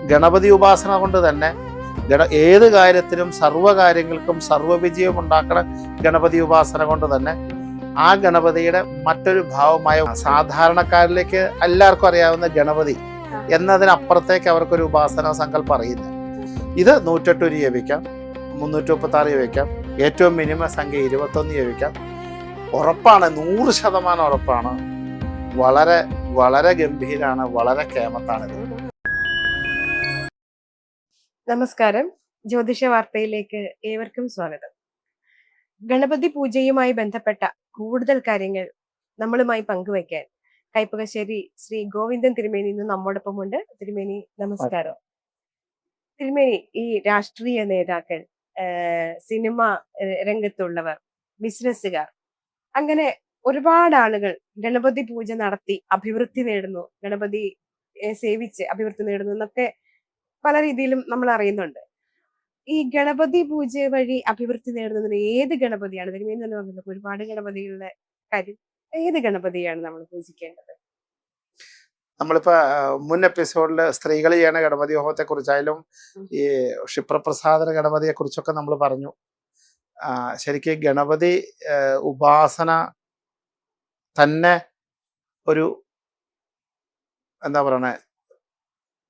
ഗണപതി ഉപാസന കൊണ്ട് തന്നെ ഏത് കാര്യത്തിനും സർവ്വകാര്യങ്ങൾക്കും സർവ്വവിജയം ഉണ്ടാക്കണ ഗണപതി ഉപാസന കൊണ്ട് തന്നെ ആ ഗണപതിയുടെ മറ്റൊരു ഭാവമായ സാധാരണക്കാരിലേക്ക് എല്ലാവർക്കും അറിയാവുന്ന ഗണപതി എന്നതിനപ്പുറത്തേക്ക് അവർക്കൊരു ഉപാസന സങ്കല്പം അറിയില്ല. ഇത് 108 രൂപ വയ്ക്കാം, 336 രൂപ വയ്ക്കാം, ഏറ്റവും മിനിമം സംഖ്യ 21 രൂപ വയ്ക്കാം. ഉറപ്പാണ്, 100% ഉറപ്പാണ്. വളരെ വളരെ ഗംഭീരാണ്, വളരെ കേമത്താണിത്. നമസ്കാരം, ജ്യോതിഷ വാർത്തയിലേക്ക് ഏവർക്കും സ്വാഗതം. ഗണപതി പൂജയുമായി ബന്ധപ്പെട്ട കൂടുതൽ കാര്യങ്ങൾ നമ്മളുമായി പങ്കുവയ്ക്കാൻ കൈപ്പകശ്ശേരി ശ്രീ ഗോവിന്ദൻ തിരുമേനി ഇന്ന് നമ്മോടൊപ്പമുണ്ട്. തിരുമേനി നമസ്കാരം. തിരുമേനി, ഈ രാഷ്ട്രീയ നേതാക്കൾ, സിനിമ രംഗത്തുള്ളവർ, ബിസിനസ്സുകാർ, അങ്ങനെ ഒരുപാട് ആളുകൾ ഗണപതി പൂജ നടത്തി അഭിവൃദ്ധി നേടുന്നു, ഗണപതിയെ സേവിച്ച് അഭിവൃദ്ധി നേടുന്നു എന്നൊക്കെ പല രീതിയിലും നമ്മൾ അറിയുന്നുണ്ട്. ഈ ഗണപതി പൂജ വഴി അഭിവൃദ്ധി നേടുന്നതിന് ഏത് ഗണപതിയാണ്? തിരുമേനി തന്നെ പറഞ്ഞത് ഒരുപാട് ഗണപതികളുടെ കാര്യം, ഏത് ഗണപതിയാണ് നമ്മൾ പൂജിക്കേണ്ടത്? നമ്മളിപ്പോ മുൻ എപ്പിസോഡിൽ സ്ത്രീകൾ ചെയ്യണ ഗണപതി ഹോമത്തെ കുറിച്ചായാലും ഈ ക്ഷിപ്രപ്രസാദന ഗണപതിയെ കുറിച്ചൊക്കെ നമ്മൾ പറഞ്ഞു. ശരിക്കും ഗണപതി ഉപാസന തന്നെ ഒരു എന്താ പറയണേ,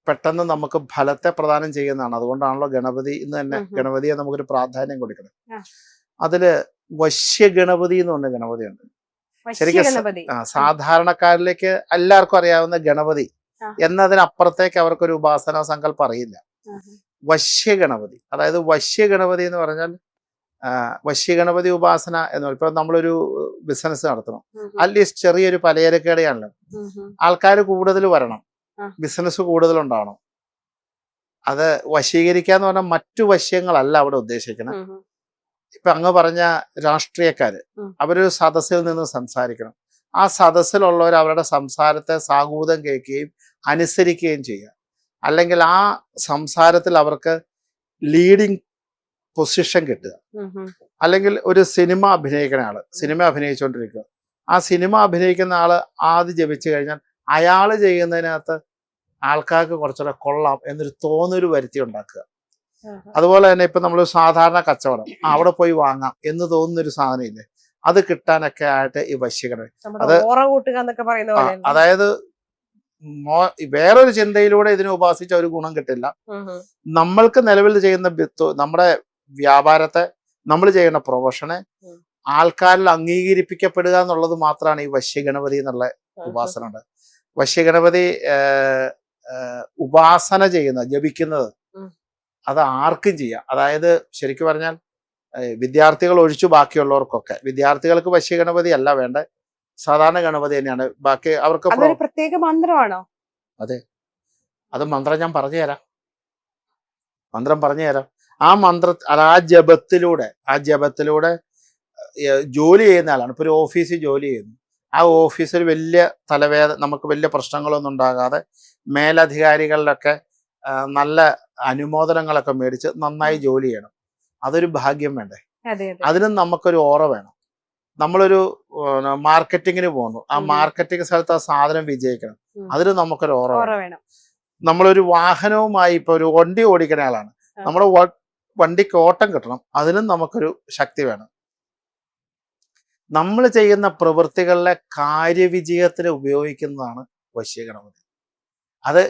പെട്ടെന്ന് നമുക്ക് ഫലത്തെ പ്രദാനം ചെയ്യുന്നതാണ്. അതുകൊണ്ടാണല്ലോ ഗണപതി ഇന്ന് തന്നെ ഗണപതിയെ നമുക്കൊരു പ്രാധാന്യം കൊടുക്കണം. അതില് വശ്യ ഗണപതി എന്ന് പറഞ്ഞ ഗണപതിയുണ്ട്. ശരിക്കും സാധാരണക്കാരിലേക്ക് എല്ലാവർക്കും അറിയാവുന്ന ഗണപതി എന്നതിനപ്പുറത്തേക്ക് അവർക്കൊരു ഉപാസന സങ്കല്പം അറിയില്ല. വശ്യ ഗണപതി, അതായത് വശ്യ ഗണപതി എന്ന് പറഞ്ഞാൽ വശ്യ ഗണപതി ഉപാസന എന്ന് പറയുമ്പോൾ ഇപ്പൊ നമ്മളൊരു ബിസിനസ് നടത്തണം, അറ്റ്ലീസ്റ്റ് ചെറിയൊരു പലചരക്കടയാണല്ലോ, ആൾക്കാർ കൂടുതൽ വരണം, ബിസിനസ് കൂടുതലുണ്ടാവണം. അത് വശീകരിക്കാന്ന് പറഞ്ഞാൽ മറ്റു വശ്യങ്ങളല്ല അവിടെ ഉദ്ദേശിക്കണം. ഇപ്പൊ അങ്ങ് പറഞ്ഞ രാഷ്ട്രീയക്കാര് അവരൊരു സദസ്സിൽ നിന്ന് സംസാരിക്കണം. ആ സദസ്സിലുള്ളവർ അവരുടെ സംസാരത്തെ സാഗൂതം കേൾക്കുകയും അനുസരിക്കുകയും ചെയ്യുക. അല്ലെങ്കിൽ ആ സംസാരത്തിൽ അവർക്ക് ലീഡിങ് പൊസിഷൻ കിട്ടുക. അല്ലെങ്കിൽ ഒരു സിനിമ അഭിനയിക്കുന്ന ആള് സിനിമ അഭിനയിച്ചുകൊണ്ടിരിക്കുക, ആ സിനിമ അഭിനയിക്കുന്ന ആള് ആദ്യം ജപിച്ചു കഴിഞ്ഞാൽ അയാള് ചെയ്യുന്നതിനകത്ത് ആൾക്കാർക്ക് കുറച്ചുകൂടെ കൊള്ളാം എന്നൊരു തോന്നൊരു വരുത്തി ഉണ്ടാക്കുക. അതുപോലെ തന്നെ ഇപ്പൊ നമ്മൾ സാധാരണ കച്ചവടം, അവിടെ പോയി വാങ്ങാം എന്ന് തോന്നുന്നൊരു സാധനം ഇല്ലേ, അത് കിട്ടാനൊക്കെ ആയിട്ട് ഈ വശ്യഗണപതി, അതായത് വേറൊരു ചിന്തയിലൂടെ ഇതിനെ ഉപാസിച്ച ഒരു ഗുണം കിട്ടില്ല. നമ്മൾക്ക് നിലവിൽ ചെയ്യുന്ന നമ്മുടെ വ്യാപാരത്തെ, നമ്മൾ ചെയ്യുന്ന പ്രൊഫഷനെ ആൾക്കാരിൽ അംഗീകരിപ്പിക്കപ്പെടുക എന്നുള്ളത് മാത്രമാണ് ഈ വശ്യഗണപതി എന്നുള്ള ഉപാസന ഉണ്ട്. വശ്യഗണപതി ഉപാസന ചെയ്യുന്നത്, ജപിക്കുന്നത് അത് ആർക്കും ചെയ്യാം. അതായത് ശരിക്കും പറഞ്ഞാൽ വിദ്യാർത്ഥികൾ ഒഴിച്ചു ബാക്കിയുള്ളവർക്കൊക്കെ, വിദ്യാർത്ഥികൾക്ക് വശ്യഗണപതി അല്ല വേണ്ട, സാധാരണ ഗണപതി തന്നെയാണ്. ബാക്കി അവർക്ക് പ്രത്യേക മന്ത്രമാണോ? അതെ, അത് മന്ത്രം ഞാൻ പറഞ്ഞു തരാം, മന്ത്രം പറഞ്ഞു തരാം. ആ ജപത്തിലൂടെ ജോലി ചെയ്യുന്ന ആളാണ്. ഇപ്പൊ ഒരു ഓഫീസിൽ ജോലി ചെയ്യുന്നു, ആ ഓഫീസിൽ വലിയ തലവേദന, നമുക്ക് വലിയ പ്രശ്നങ്ങളൊന്നും ഉണ്ടാകാതെ മേലധികാരികളിലൊക്കെ നല്ല അനുമോദനങ്ങളൊക്കെ മേടിച്ച് നന്നായി ജോലി ചെയ്യണം. അതൊരു ഭാഗ്യം വേണ്ടേ? അതിനും നമുക്കൊരു ഓറ വേണം. നമ്മളൊരു മാർക്കറ്റിങ്ങിന് പോകുന്നു, ആ മാർക്കറ്റിംഗ് സ്ഥലത്ത് ആ സാധനം വിജയിക്കണം, അതിന് നമുക്കൊരു ഓറ വേണം. നമ്മളൊരു വാഹനവുമായി ഇപ്പൊ ഒരു വണ്ടി ഓടിക്കുന്ന ആളാണ്, നമ്മുടെ വണ്ടിക്ക് ഓട്ടം കിട്ടണം, അതിനും നമുക്കൊരു ശക്തി വേണം. നമ്മൾ ചെയ്യുന്ന പ്രവൃത്തികളിലെ കാര്യവിജയത്തിന് ഉപയോഗിക്കുന്നതാണ് വശ്യഗണപതി. അത്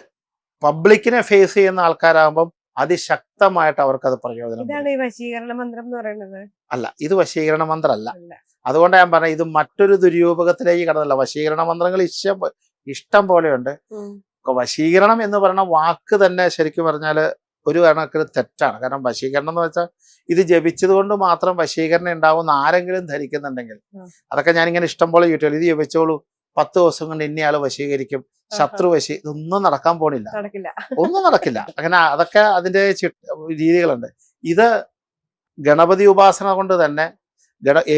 പബ്ലിക്കിനെ ഫേസ് ചെയ്യുന്ന ആൾക്കാരാകുമ്പം അതിശക്തമായിട്ട് അവർക്കത് പ്രയോജനം. അല്ല, ഇത് വശീകരണ മന്ത്രമല്ല. അതുകൊണ്ട് ഞാൻ പറഞ്ഞ, ഇത് മറ്റൊരു ദുര്യോപകത്തിലേക്ക് കടന്നില്ല. വശീകരണ മന്ത്രങ്ങൾ ഇഷ്ടം പോലെയുണ്ട്. വശീകരണം എന്ന് പറയുന്ന വാക്ക് തന്നെ ശരിക്കും പറഞ്ഞാല് ഒരു കണക്കിന് തെറ്റാണ്. കാരണം വശീകരണം എന്ന് വെച്ചാൽ ഇത് ജപിച്ചത് കൊണ്ട് മാത്രം വശീകരണം ഉണ്ടാവുമെന്ന് ആരെങ്കിലും ധരിക്കുന്നുണ്ടെങ്കിൽ, അതൊക്കെ ഞാനിങ്ങനെ ഇഷ്ടം പോലെ യൂട്യൂബിൽ ഇത് ജപിച്ചോളൂ, 10 ദിവസം കൊണ്ട് ഇന്നയാള് വശീകരിക്കും, ശത്രു ഇതൊന്നും നടക്കാൻ പോണില്ല, ഒന്നും നടക്കില്ല. അങ്ങനെ അതൊക്കെ അതിന്റെ രീതികളുണ്ട്. ഇത് ഗണപതി ഉപാസന കൊണ്ട് തന്നെ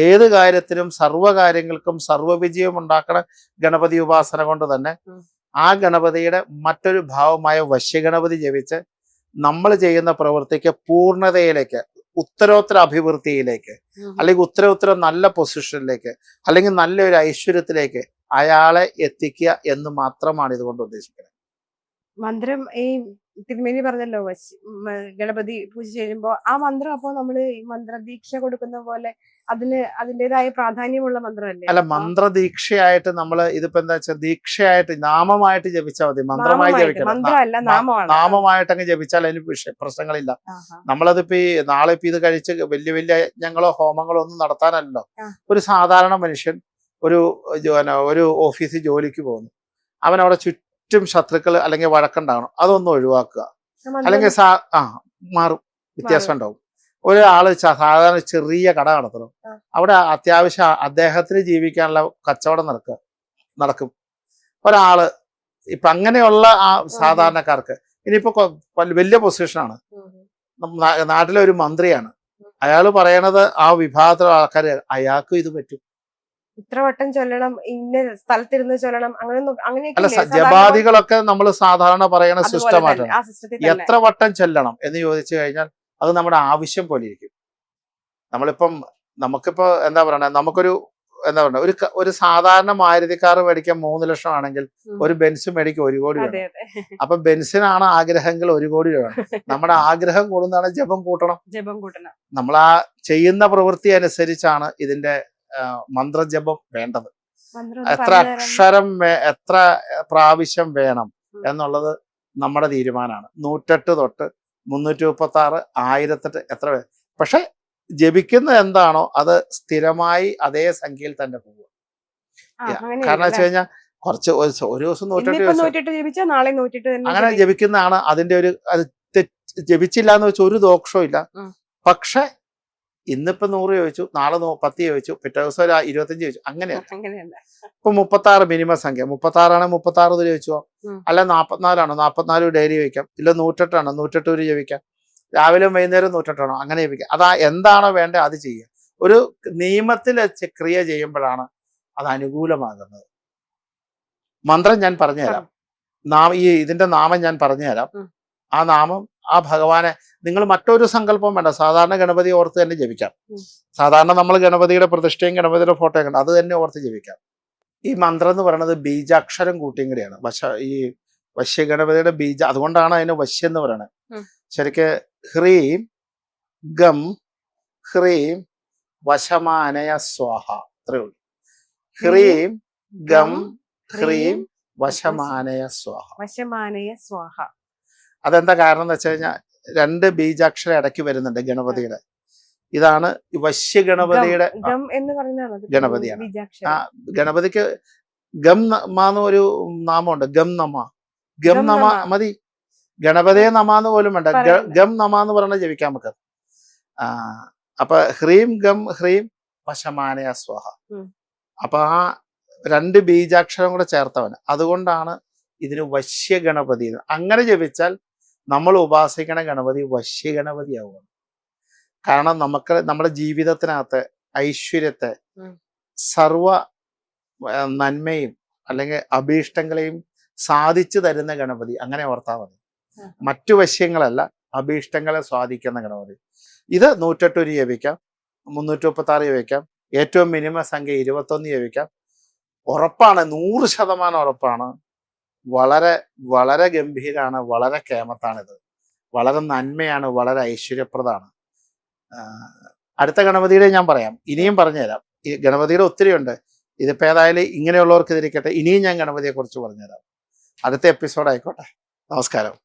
ഏത് കാര്യത്തിനും സർവ്വകാര്യങ്ങൾക്കും സർവ്വവിജയം ഉണ്ടാക്കണ ഗണപതി ഉപാസന കൊണ്ട് തന്നെ ആ ഗണപതിയുടെ മറ്റൊരു ഭാവമായ വശ്യഗണപതി ജപിച്ച് നമ്മൾ ചെയ്യുന്ന പ്രവൃത്തിക്ക് പൂർണ്ണതയിലേക്ക്, ഉത്തരോത്തര അഭിവൃദ്ധിയിലേക്ക്, അല്ലെങ്കിൽ ഉത്തരോത്തര നല്ല പൊസിഷനിലേക്ക്, അല്ലെങ്കിൽ നല്ലൊരു ഐശ്വര്യത്തിലേക്ക് അയാളെ എത്തിക്കുക എന്ന് മാത്രമാണ് ഇതുകൊണ്ട് ഉദ്ദേശിക്കുന്നത്. മന്ത്രം ഈ തിരുമേനി പറഞ്ഞല്ലോ ഗണപതി പൂജ ചെയ്യുമ്പോ ആ മന്ത്രം അപ്പോ നമ്മള് ഈ മന്ത്രദീക്ഷ കൊടുക്കുന്ന പോലെ അതിൻ്റെതായ പ്രാധാന്യമുള്ള മന്ത്രമല്ലേ? അല്ല, മന്ത്രദീക്ഷയായിട്ട് നമ്മൾ ഇതിപ്പോ എന്താ വെച്ചാൽ ദീക്ഷയായിട്ട് നാമമായിട്ട് ജപിച്ചാൽ മതി, മന്ത്രമായി ജപിക്കണം. മന്ത്രമല്ല, നാമമാണ്. നാമമായിട്ട് അങ്ങ് ജപിച്ചാൽ അതിന് പ്രശ്നങ്ങളില്ല. നമ്മളതിപ്പോ ഈ നാളെ ഇപ്പൊ ഇത് കഴിച്ച് വലിയ വലിയ യജ്ഞങ്ങളോ ഹോമങ്ങളോ ഒന്നും നടത്താനല്ലോ. ഒരു സാധാരണ മനുഷ്യൻ ഒരു ഓഫീസിൽ ജോലിക്ക് പോകുന്നു, അവൻ അവിടെ ചുറ്റും ശത്രുക്കൾ അല്ലെങ്കിൽ വഴക്കുണ്ടാകണം, അതൊന്നും ഒഴിവാക്കുക. അല്ലെങ്കിൽ മാറും, വ്യത്യാസം ഉണ്ടാവും. ഒരാള് സാധാരണ ചെറിയ കട നടത്തണം, അവിടെ അത്യാവശ്യം അദ്ദേഹത്തിന് ജീവിക്കാനുള്ള കച്ചവടം നടക്കും. ഒരാള് ഇപ്പൊ അങ്ങനെയുള്ള ആ സാധാരണക്കാർക്ക് ഇനിയിപ്പോ വലിയ പൊസിഷനാണ്, നാട്ടിലെ ഒരു മന്ത്രിയാണ്, അയാൾ പറയണത് ആ വിഭാഗത്തിലുള്ള ആൾക്കാർ അയാൾക്കും ഇത് പറ്റും. ഇത്ര വട്ടം ചൊല്ലണം, ഇന്ന സ്ഥലത്തിരുന്ന് ചൊല്ലണം, അല്ല, ജപാദികളൊക്കെ നമ്മൾ സാധാരണ പറയുന്ന സിസ്റ്റമായിട്ടാണ്. എത്ര വട്ടം ചെല്ലണം എന്ന് ചോദിച്ചു കഴിഞ്ഞാൽ അത് നമ്മുടെ ആവശ്യം പോലെ ഇരിക്കും. നമുക്കിപ്പോ എന്താ പറയണേ, നമുക്കൊരു എന്താ പറയുക, ഒരു സാധാരണ മാരുതി കാർ മേടിക്കാൻ 3 ലക്ഷം ആണെങ്കിൽ ഒരു ബെൻസ് മേടിക്കാൻ 1 കോടി വേണം. അപ്പൊ ബെൻസിനാണ് ആഗ്രഹമെങ്കിൽ 1 കോടി രൂപ വേണം. നമ്മുടെ ആഗ്രഹം കൂടുന്നതാണ് ജപം കൂട്ടണം. നമ്മൾ ആ ചെയ്യുന്ന പ്രവൃത്തി അനുസരിച്ചാണ് ഇതിന്റെ മന്ത്രജപം വേണ്ടത്. എത്ര അക്ഷരം എത്ര പ്രാവശ്യം വേണം എന്നുള്ളത് നമ്മുടെ തീരുമാനമാണ്. 108 തൊട്ട് 336, 1008 എത്ര. പക്ഷെ ജപിക്കുന്ന എന്താണോ അത് സ്ഥിരമായി അതേ സംഖ്യയിൽ തന്നെ പോകുക. കാരണം വെച്ച് കഴിഞ്ഞാൽ ഒരു ദിവസം 108 അങ്ങനെ ജപിക്കുന്നതാണ് അതിന്റെ ഒരു അത് ജപിച്ചില്ല എന്ന് വെച്ചാൽ ഒരു ദോഷവും ഇല്ല. പക്ഷെ ഇന്നിപ്പോ 100 ചോദിച്ചു, നാളെ 10 ചോദിച്ചു, പിറ്റേ ദിവസം 25 ചോദിച്ചു, അങ്ങനെയല്ല. ഇപ്പൊ 36 മിനിമം സംഖ്യ, 36 ആണെങ്കിൽ 36 ചോദിച്ചോ, അല്ല 44 ആണോ 44 ഡെയിലി ചോദിക്കാം, ഇല്ല 108 ആണോ 108 ചോദിക്കാം, രാവിലെ വൈകുന്നേരം 108 ആണോ അങ്ങനെ ചോദിക്കാം. അതാ എന്താണോ വേണ്ടത് അത് ചെയ്യുക. ഒരു നിയമത്തിൽ ക്രിയ ചെയ്യുമ്പോഴാണ് അത് അനുകൂലമാകുന്നത്. മന്ത്രം ഞാൻ പറഞ്ഞുതരാം, ഇതിന്റെ നാമം ഞാൻ പറഞ്ഞുതരാം. ആ നാമം ആ ഭഗവാനെ നിങ്ങൾ മറ്റൊരു സങ്കല്പം വേണ്ട, സാധാരണ ഗണപതി ഓർത്ത് തന്നെ ജപിക്കാം. സാധാരണ നമ്മൾ ഗണപതിയുടെ പ്രതിഷ്ഠയും ഗണപതിയുടെ ഫോട്ടോയും കണ്ട അത് തന്നെ ഓർത്ത് ജപിക്കാം. ഈ മന്ത്രം എന്ന് പറയുന്നത് ബീജാക്ഷരം കൂട്ടിയും കൂടിയാണ്. ഈ വശ്യ ഗണപതിയുടെ ബീജ, അതുകൊണ്ടാണ് അതിന് വശ്യം എന്ന് പറയുന്നത്. ശരിക്ക് ഹ്രീം ഗം ഹ്രീം വശമാനയ സ്വാഹ, അത്രേ ഉള്ളൂ. ഹ്രീം ഗം ഹ്രീം വശമാനയ സ്വാഹ. അതെന്താ കാരണം എന്ന് വെച്ച് കഴിഞ്ഞാൽ 2 ബീജാക്ഷരം ഇടയ്ക്ക് വരുന്നുണ്ട് ഗണപതിയുടെ. ഇതാണ് വശ്യ ഗണപതിയുടെ ഗണപതിയാണ്. ആ ഗണപതിക്ക് ഗം നമാന്ന് ഒരു നാമമുണ്ട്, ഗം നമ മതി. ഗണപതിയെ നമാന്ന് പോലും വേണ്ട, ഗം നമാന്ന് പറഞ്ഞ ജപിക്കാൻ നമുക്ക്. അപ്പൊ ഹ്രീം ഗം ഹ്രീം വശമാനയ സ്വാഹ. അപ്പൊ ആ 2 ബീജാക്ഷരം കൂടെ ചേർത്തവന്, അതുകൊണ്ടാണ് ഇതിന് വശ്യ ഗണപതി. അങ്ങനെ ജപിച്ചാൽ നമ്മൾ ഉപാസിക്കണ ഗണപതി വശ്യ ഗണപതി ആവുക. കാരണം നമ്മുടെ ജീവിതത്തിനകത്ത് ഐശ്വര്യത്തെ, സർവ നന്മയും അല്ലെങ്കിൽ അഭീഷ്ടങ്ങളെയും സാധിച്ചു തരുന്ന ഗണപതി, അങ്ങനെ ഓർത്താൽ മതി. മറ്റു വശ്യങ്ങളല്ല, അഭീഷ്ടങ്ങളെ സ്വാധിക്കുന്ന ഗണപതി. ഇത് 108 ജപിക്കാം, 336 ജപിക്കാം, ഏറ്റവും മിനിമം സംഖ്യ 21 ജപിക്കാം. ഉറപ്പാണ്, 100% ഉറപ്പാണ്. വളരെ വളരെ ഗംഭീരാണ്, വളരെ കേമത്താണിത്, വളരെ നന്മയാണ്, വളരെ ഐശ്വര്യപ്രദമാണ്. അടുത്ത ഗണപതിയുടെ ഞാൻ പറയാം, ഇനിയും പറഞ്ഞുതരാം. ഈ ഗണപതിയുടെ ഒത്തിരി ഉണ്ട്. ഇതിപ്പോ ഏതായാലും ഇങ്ങനെയുള്ളവർക്ക് ഇതിരിക്കട്ടെ, ഇനിയും ഞാൻ ഗണപതിയെ കുറിച്ച് പറഞ്ഞുതരാം. അടുത്ത എപ്പിസോഡ് ആയിക്കോട്ടെ. നമസ്കാരം.